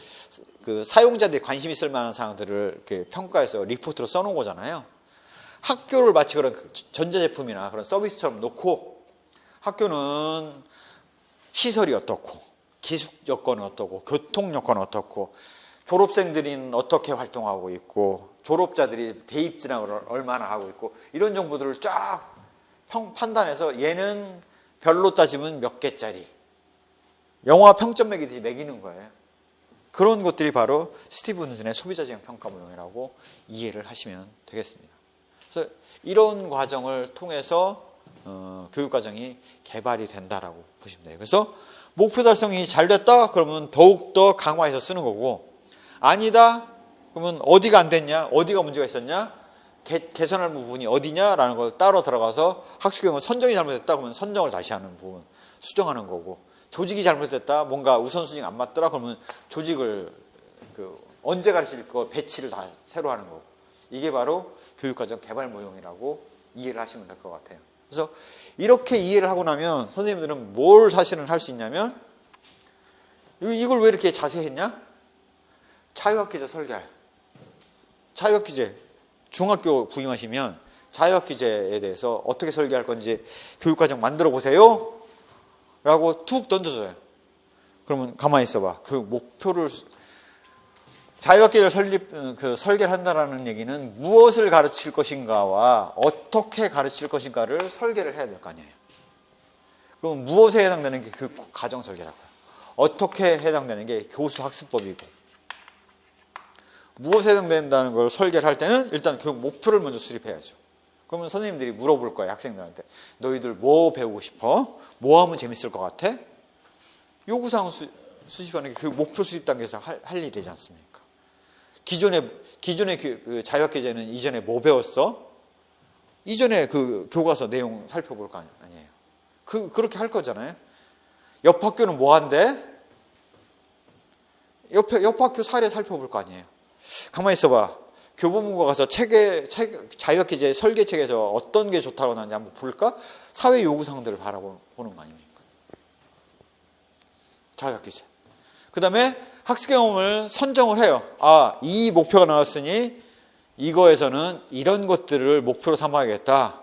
그 사용자들이 관심 있을 만한 사항들을 이렇게 평가해서 리포트로 써놓은 거잖아요. 학교를 마치 그런 전자제품이나 그런 서비스처럼 놓고 학교는 시설이 어떻고 기숙 여건은 어떻고 교통 여건은 어떻고 졸업생들은 어떻게 활동하고 있고 졸업자들이 대입 진학을 얼마나 하고 있고 이런 정보들을 쫙 판단해서 얘는 별로 따지면 몇 개짜리 영화 평점 매기듯이 매기는 거예요. 그런 것들이 바로 스티븐슨의 소비자 지향 평가 모형이라고 이해를 하시면 되겠습니다. 그래서 이런 과정을 통해서 교육과정이 개발이 된다라고 보시면 돼요. 그래서 목표 달성이 잘 됐다 그러면 더욱더 강화해서 쓰는 거고 아니다 그러면 어디가 안 됐냐 어디가 문제가 있었냐 개선할 부분이 어디냐라는 걸 따로 들어가서 학습경은 선정이 잘못됐다 그러면 선정을 다시 하는 부분 수정하는 거고 조직이 잘못됐다 뭔가 우선순위가 안 맞더라 그러면 조직을 언제 가르칠 거 배치를 다 새로 하는 거고 이게 바로 교육과정 개발 모형이라고 이해를 하시면 될 것 같아요. 그래서 이렇게 이해를 하고 나면 선생님들은 뭘 사실은 할 수 있냐면 이걸 왜 이렇게 자세히 했냐? 자유학기제 설계할 자유학기제 중학교 부임하시면 자유학기제에 대해서 어떻게 설계할 건지 교육과정 만들어 보세요 라고 툭 던져줘요. 그러면 가만히 있어봐. 그 목표를 자유학기제를 설계를 한다라는 얘기는 무엇을 가르칠 것인가와 어떻게 가르칠 것인가를 설계를 해야 될 거 아니에요. 그럼 무엇에 해당되는 게 그 과정 설계라고요. 어떻게 해당되는 게 교수 학습법이고 무엇에 해당된다는 걸 설계를 할 때는 일단 교육 목표를 먼저 수립해야죠. 그러면 선생님들이 물어볼 거예요. 학생들한테. 너희들 뭐 배우고 싶어? 뭐 하면 재밌을 것 같아? 요구사항 수집하는 게 교육 목표 수립 단계에서 할 일이지 않습니까? 기존의 그 자유학기제는 이전에 뭐 배웠어? 이전에 그 교과서 내용 살펴볼 거 아니에요. 그렇게 할 거잖아요. 옆 학교는 뭐 한대? 옆 학교 사례 살펴볼 거 아니에요. 가만히 있어봐. 교보문고 가서 자유학기제 설계책에서 어떤 게 좋다고 나는지 한번 볼까? 사회 요구사항들을 바라보는 거 아닙니까? 자유학기제. 그 다음에 학습 경험을 선정을 해요. 이 목표가 나왔으니 이거에서는 이런 것들을 목표로 삼아야겠다.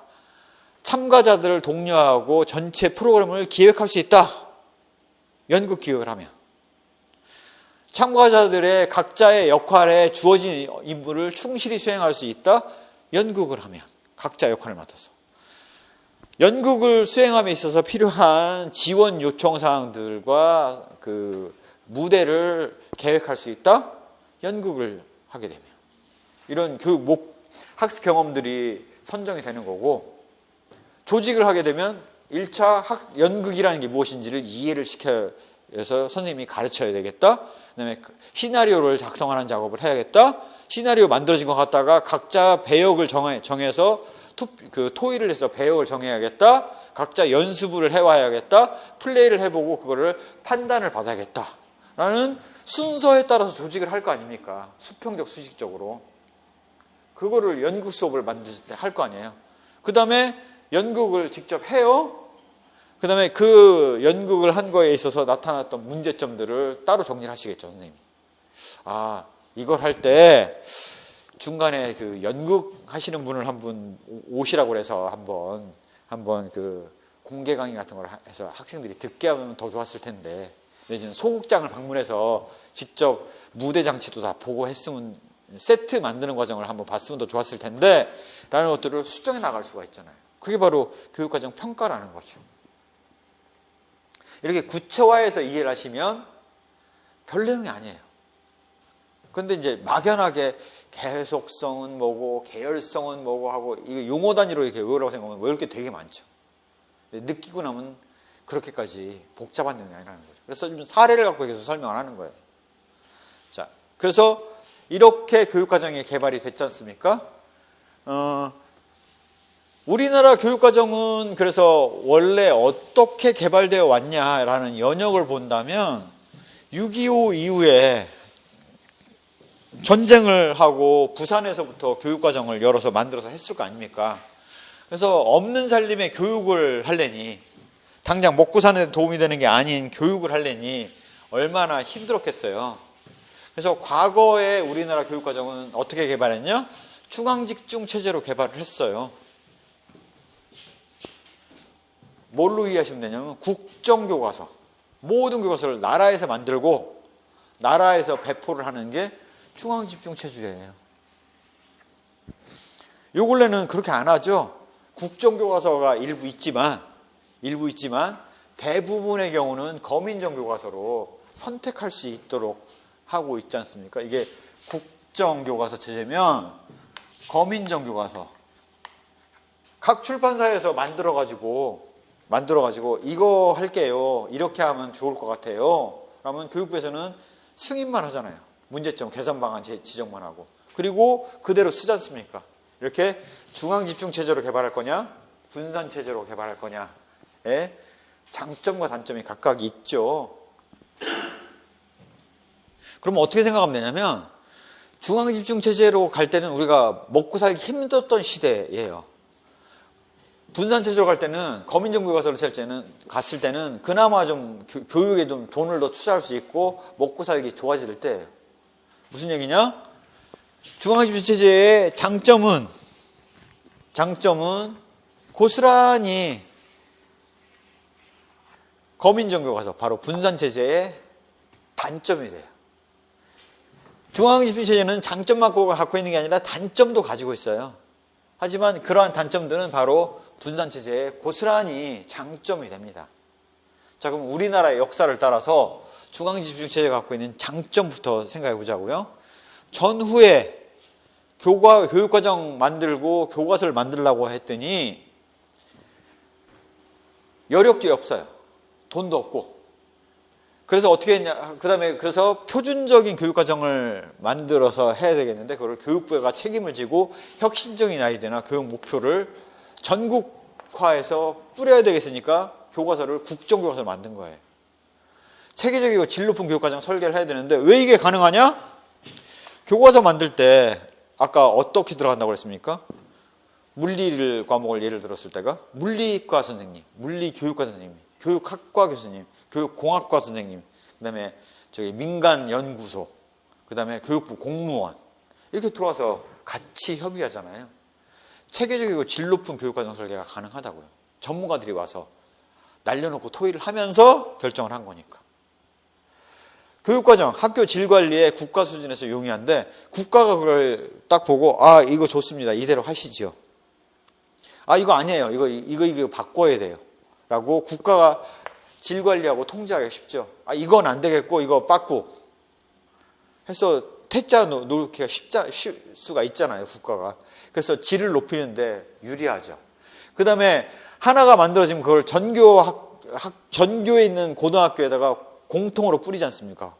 참가자들을 독려하고 전체 프로그램을 기획할 수 있다. 연극 기획을 하면. 참가자들의 각자의 역할에 주어진 임무를 충실히 수행할 수 있다. 연극을 하면. 각자 역할을 맡아서. 연극을 수행함에 있어서 필요한 지원 요청 사항들과 그 무대를 계획할 수 있다. 연극을 하게 되면. 이런 학습 경험들이 선정이 되는 거고 조직을 하게 되면 1차 연극이라는 게 무엇인지를 이해를 시켜서 선생님이 가르쳐야 되겠다. 그다음에 시나리오를 작성하는 작업을 해야겠다. 시나리오 만들어진 것 같다가 각자 배역을 정해서 토의를 해서 배역을 정해야겠다. 각자 연습을 해와야겠다. 플레이를 해보고 그거를 판단을 받아야겠다. 라는 순서에 따라서 조직을 할 거 아닙니까? 수평적, 수식적으로. 그거를 연극 수업을 만들 때 할 거 아니에요. 그 다음에 연극을 직접 해요. 그 다음에 그 연극을 한 거에 있어서 나타났던 문제점들을 따로 정리를 하시겠죠, 선생님이. 이걸 할 때 중간에 그 연극 하시는 분을 한 분 오시라고 해서 한번 공개 강의 같은 걸 해서 학생들이 듣게 하면 더 좋았을 텐데, 내지는 소극장을 방문해서 직접 무대 장치도 다 보고 했으면, 세트 만드는 과정을 한번 봤으면 더 좋았을 텐데 라는 것들을 수정해 나갈 수가 있잖아요. 그게 바로 교육과정 평가라는 거죠. 이렇게 구체화해서 이해를 하시면 별 내용이 아니에요. 근데 이제 막연하게 계속성은 뭐고 계열성은 뭐고 하고 이거 용어 단위로 이렇게 외우라고 생각하면 외울 게 되게 많죠. 느끼고 나면 그렇게까지 복잡한 내용이 아니라는 거죠. 그래서 좀 사례를 갖고 계속 설명을 하는 거예요. 자, 그래서 이렇게 교육과정이 개발이 됐지 않습니까? 우리나라 교육과정은 그래서 원래 어떻게 개발되어 왔냐라는 연역을 본다면 6.25 이후에 전쟁을 하고 부산에서부터 교육과정을 열어서 만들어서 했을 거 아닙니까? 그래서 없는 살림에 교육을 하려니, 당장 먹고 사는 데 도움이 되는 게 아닌 교육을 하려니 얼마나 힘들었겠어요. 그래서 과거에 우리나라 교육과정은 어떻게 개발했냐? 중앙집중 체제로 개발을 했어요. 뭘로 이해하시면 되냐면 국정교과서, 모든 교과서를 나라에서 만들고 나라에서 배포를 하는 게 중앙집중 체제예요. 요 근래는 그렇게 안 하죠. 국정교과서가 일부 있지만 대부분의 경우는 거민정 교과서로 선택할 수 있도록 하고 있지 않습니까? 이게 국정교과서 체제면 거민정 교과서, 각 출판사에서 만들어가지고 이거 할게요, 이렇게 하면 좋을 것 같아요 그러면 교육부에서는 승인만 하잖아요. 문제점 개선 방안 지적만 하고, 그리고 그대로 쓰지 않습니까? 이렇게 중앙집중체제로 개발할 거냐 분산체제로 개발할 거냐의 장점과 단점이 각각 있죠. 그럼 어떻게 생각하면 되냐면, 중앙집중체제로 갈 때는 우리가 먹고 살기 힘들었던 시대예요. 분산체제로 갈 때는, 거민정 교과서를 갔을 때는 그나마 좀 교육에 좀 돈을 더 투자할 수 있고 먹고 살기 좋아질 때예요. 무슨 얘기냐? 중앙집중체제의 장점은 고스란히 거민정 교과서, 바로 분산체제의 단점이 돼요. 중앙집중체제는 장점만 갖고 있는 게 아니라 단점도 가지고 있어요. 하지만 그러한 단점들은 바로 분산체제의 고스란히 장점이 됩니다. 자, 그럼 우리나라의 역사를 따라서 중앙집중체제가 갖고 있는 장점부터 생각해 보자고요. 전후에 교육과정 만들고 교과서를 만들려고 했더니 여력도 없어요. 돈도 없고. 그래서 어떻게 했냐, 그래서 표준적인 교육과정을 만들어서 해야 되겠는데, 그걸 교육부가 책임을 지고 혁신적인 아이디어나 교육 목표를 전국화해서 뿌려야 되겠으니까 교과서를 국정교과서를 만든 거예요. 체계적이고 질 높은 교육과정 설계를 해야 되는데, 왜 이게 가능하냐? 교과서 만들 때 아까 어떻게 들어간다고 그랬습니까? 물리 과목을 예를 들었을 때가 물리과 선생님, 물리교육과 선생님, 교육학과 교수님, 교육공학과 선생님, 그 다음에 민간 연구소, 그 다음에 교육부 공무원, 이렇게 들어와서 같이 협의하잖아요. 체계적이고 질 높은 교육과정 설계가 가능하다고요. 전문가들이 와서 날려놓고 토의를 하면서 결정을 한 거니까. 교육과정, 학교 질관리에 국가 수준에서 용이한데, 국가가 그걸 딱 보고, 아, 이거 좋습니다, 이대로 하시죠. 아, 이거 아니에요, 이거 바꿔야 돼요 라고 국가가 질관리하고 통제하기가 쉽죠. 아, 이건 안 되겠고 이거 빠꾸 해서 퇴짜 놓기가 쉴 수가 있잖아요, 국가가. 그래서 질을 높이는데 유리하죠. 그 다음에 하나가 만들어지면 그걸 전교에 있는 고등학교에다가 공통으로 뿌리지 않습니까?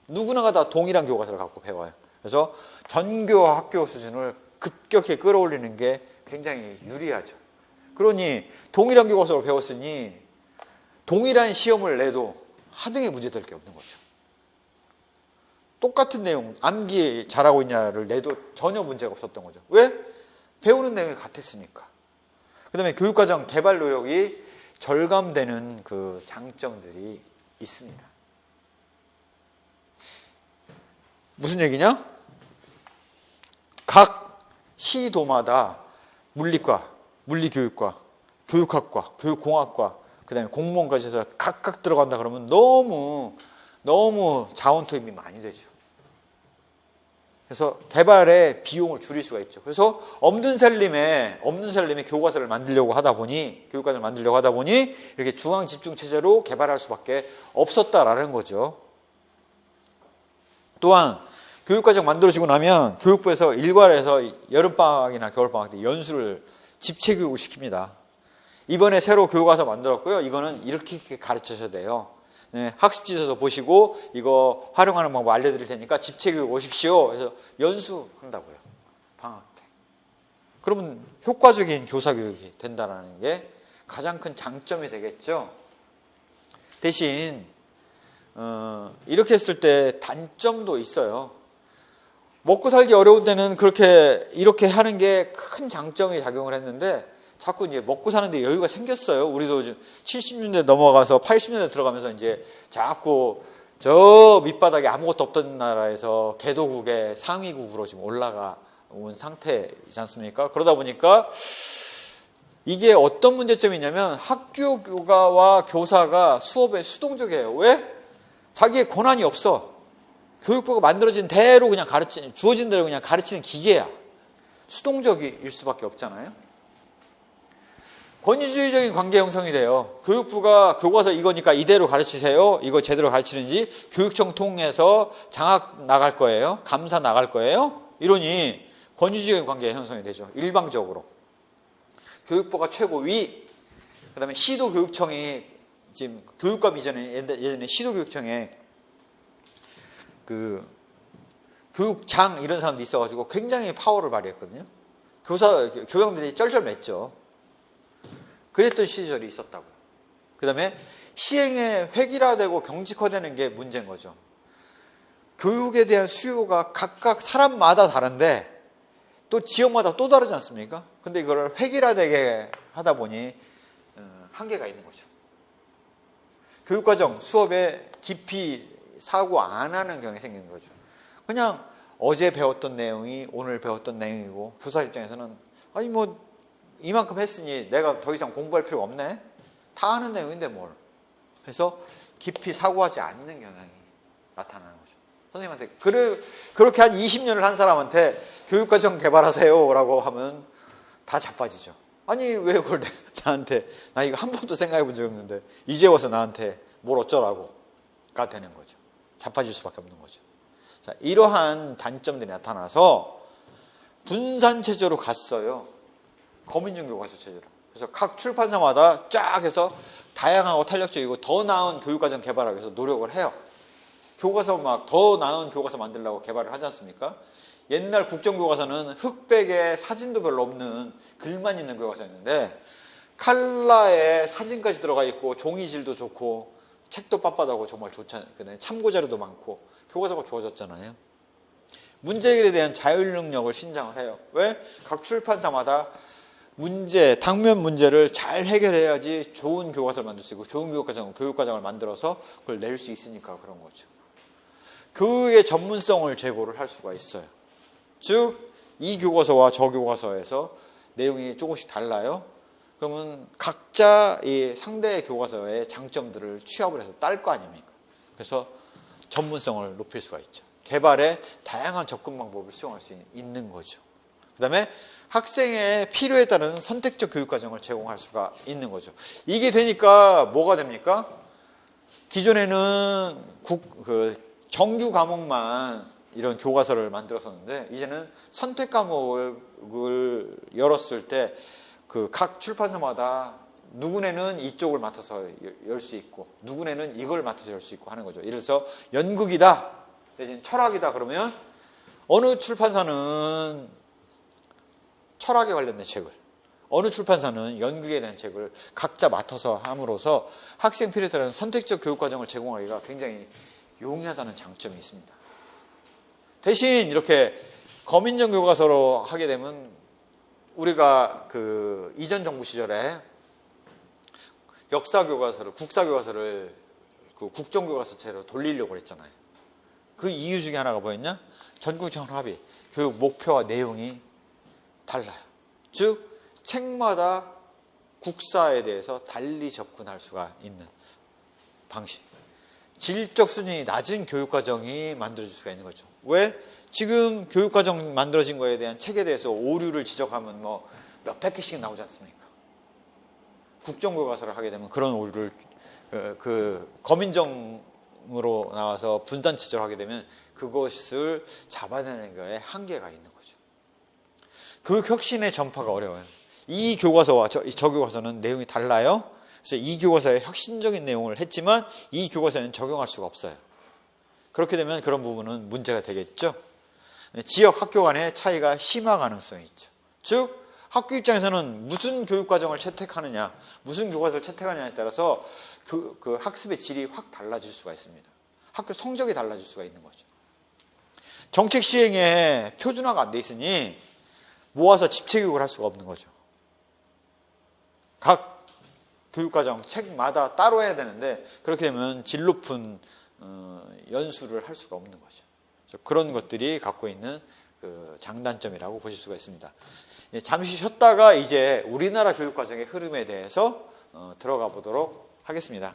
누구나가 다 동일한 교과서를 갖고 배워요. 그래서 전교 학교 수준을 급격히 끌어올리는 게 굉장히 유리하죠. 그러니 동일한 교과서를 배웠으니 동일한 시험을 내도 하등의 문제 될 게 없는 거죠. 똑같은 내용, 암기 잘하고 있냐를 내도 전혀 문제가 없었던 거죠. 왜? 배우는 내용이 같았으니까. 그 다음에 교육과정 개발 노력이 절감되는 그 장점들이 있습니다. 무슨 얘기냐? 각 시도마다 물리과, 물리교육과, 교육학과, 교육공학과, 그 다음에 공무원까지 해서 각각 들어간다 그러면 너무 자원 투입이 많이 되죠. 그래서 개발의 비용을 줄일 수가 있죠. 그래서 없는 살림에 교과서를 만들려고 하다 보니 이렇게 중앙 집중 체제로 개발할 수밖에 없었다라는 거죠. 또한 교육과정 만들어지고 나면 교육부에서 일괄해서 여름방학이나 겨울방학 때 연수를 집체교육을 시킵니다. 이번에 새로 교과서 만들었고요. 이거는 이렇게 가르치셔야 돼요. 네, 학습지에서 보시고 이거 활용하는 방법 알려드릴 테니까 집체교육 오십시오. 그래서 연수한다고요. 방학 때. 그러면 효과적인 교사교육이 된다는 게 가장 큰 장점이 되겠죠. 대신 이렇게 했을 때 단점도 있어요. 먹고 살기 어려운 때는 이렇게 하는 게 큰 장점이 작용을 했는데 자꾸 이제 먹고 사는데 여유가 생겼어요. 우리도 70년대 넘어가서 80년대 들어가면서 이제 자꾸 저 밑바닥에 아무것도 없던 나라에서 개도국의 상위국으로 지금 올라가 온 상태이지 않습니까? 그러다 보니까 이게 어떤 문제점이 있냐면 학교 교가와 교사가 수업에 수동적이에요. 왜? 자기의 권한이 없어. 교육부가 만들어진 대로 그냥 주어진 대로 그냥 가르치는 기계야. 수동적일 수밖에 없잖아요. 권위주의적인 관계 형성이 돼요. 교육부가 교과서 이거니까 이대로 가르치세요. 이거 제대로 가르치는지 교육청 통해서 장학 나갈 거예요. 감사 나갈 거예요. 이러니 권위주의적인 관계 형성이 되죠. 일방적으로. 교육부가 최고위, 그 다음에 시도교육청이 지금 교육감 이전에 예전에 시도교육청에 교육장 이런 사람도 있어가지고 굉장히 파워를 발휘했거든요. 교장들이 쩔쩔맸죠. 그랬던 시절이 있었다고요. 그 다음에 시행에 획일화되고 경직화되는 게 문제인 거죠. 교육에 대한 수요가 각각 사람마다 다른데 또 지역마다 또 다르지 않습니까? 근데 이걸 획일화되게 하다 보니 한계가 있는 거죠. 교육과정 수업에 깊이 사고 안 하는 경향이 생기는 거죠. 그냥 어제 배웠던 내용이 오늘 배웠던 내용이고 교사 입장에서는 아니 뭐 이만큼 했으니 내가 더 이상 공부할 필요가 없네. 다 아는 내용인데 뭘. 그래서 깊이 사고하지 않는 경향이 나타나는 거죠. 선생님한테 그렇게 한 20년을 한 사람한테 교육과정 개발하세요 라고 하면 다 자빠지죠. 아니 왜 그걸 나한테 나 이거 한 번도 생각해 본 적이 없는데 이제 와서 나한테 뭘 어쩌라고가 되는 거죠. 자빠질 수밖에 없는 거죠. 자, 이러한 단점들이 나타나서 분산체제로 갔어요. 거민중 교과서 체제로. 그래서 각 출판사마다 쫙 해서 다양하고 탄력적이고 더 나은 교육과정 개발하기 위해서 노력을 해요. 교과서 더 나은 교과서 만들려고 개발을 하지 않습니까? 옛날 국정교과서는 흑백에 사진도 별로 없는 글만 있는 교과서였는데 칼라에 사진까지 들어가 있고 종이질도 좋고 책도 빳빳하고 정말 좋잖아요. 참고자료도 많고 교과서가 좋아졌잖아요. 문제 해결에 대한 자율 능력을 신장을 해요. 왜? 각 출판사마다 당면 문제를 잘 해결해야지 좋은 교과서를 만들 수 있고 좋은 교육과정을 만들어서 그걸 낼 수 있으니까 그런 거죠. 교육의 전문성을 제고를 할 수가 있어요. 즉, 이 교과서와 저 교과서에서 내용이 조금씩 달라요. 그러면 각자 이 상대의 교과서의 장점들을 취합을 해서 딸 거 아닙니까? 그래서 전문성을 높일 수가 있죠. 개발에 다양한 접근 방법을 수용할 수 있는 거죠. 그 다음에 학생의 필요에 따른 선택적 교육과정을 제공할 수가 있는 거죠. 이게 되니까 뭐가 됩니까? 기존에는 정규 과목만 이런 교과서를 만들었었는데 이제는 선택 과목을 열었을 때 각 출판사마다 누구네는 이쪽을 맡아서 열 수 있고 누구네는 이걸 맡아서 열 수 있고 하는 거죠. 예를 들어서 연극이다 대신 철학이다 그러면 어느 출판사는 철학에 관련된 책을 어느 출판사는 연극에 대한 책을 각자 맡아서 함으로써 학생 필요에 따른 선택적 교육과정을 제공하기가 굉장히 용이하다는 장점이 있습니다. 대신 이렇게 거민정 교과서로 하게 되면 우리가 이전 정부 시절에 역사 교과서를 국사 교과서를 국정교과서체로 돌리려고 했잖아요. 그 이유 중에 하나가 뭐였냐? 전국청 합의 교육 목표와 내용이 달라요. 즉 책마다 국사에 대해서 달리 접근할 수가 있는 방식. 질적 수준이 낮은 교육과정이 만들어질 수가 있는 거죠. 왜? 지금 교육과정 만들어진 거에 대한 책에 대해서 오류를 지적하면 뭐 몇백 개씩 나오지 않습니까? 국정교과서를 하게 되면 그런 오류를 그 검인정으로 나와서 분산 지적을 하게 되면 그것을 잡아내는 거에 한계가 있는 거죠. 교육 혁신의 전파가 어려워요. 이 교과서와 저 교과서는 내용이 달라요. 그래서 이 교과서에 혁신적인 내용을 했지만 이 교과서에는 적용할 수가 없어요. 그렇게 되면 그런 부분은 문제가 되겠죠. 지역 학교 간의 차이가 심화 가능성이 있죠. 즉 학교 입장에서는 무슨 교육과정을 채택하느냐, 무슨 교과서를 채택하느냐에 따라서 그 학습의 질이 확 달라질 수가 있습니다. 학교 성적이 달라질 수가 있는 거죠. 정책 시행에 표준화가 안 돼 있으니 모아서 집체교육을 할 수가 없는 거죠. 각 교육과정 책마다 따로 해야 되는데 그렇게 되면 질 높은 연수를 할 수가 없는 거죠. 그런 것들이 갖고 있는 그 장단점이라고 보실 수가 있습니다. 잠시 쉬었다가 이제 우리나라 교육과정의 흐름에 대해서 들어가 보도록 하겠습니다.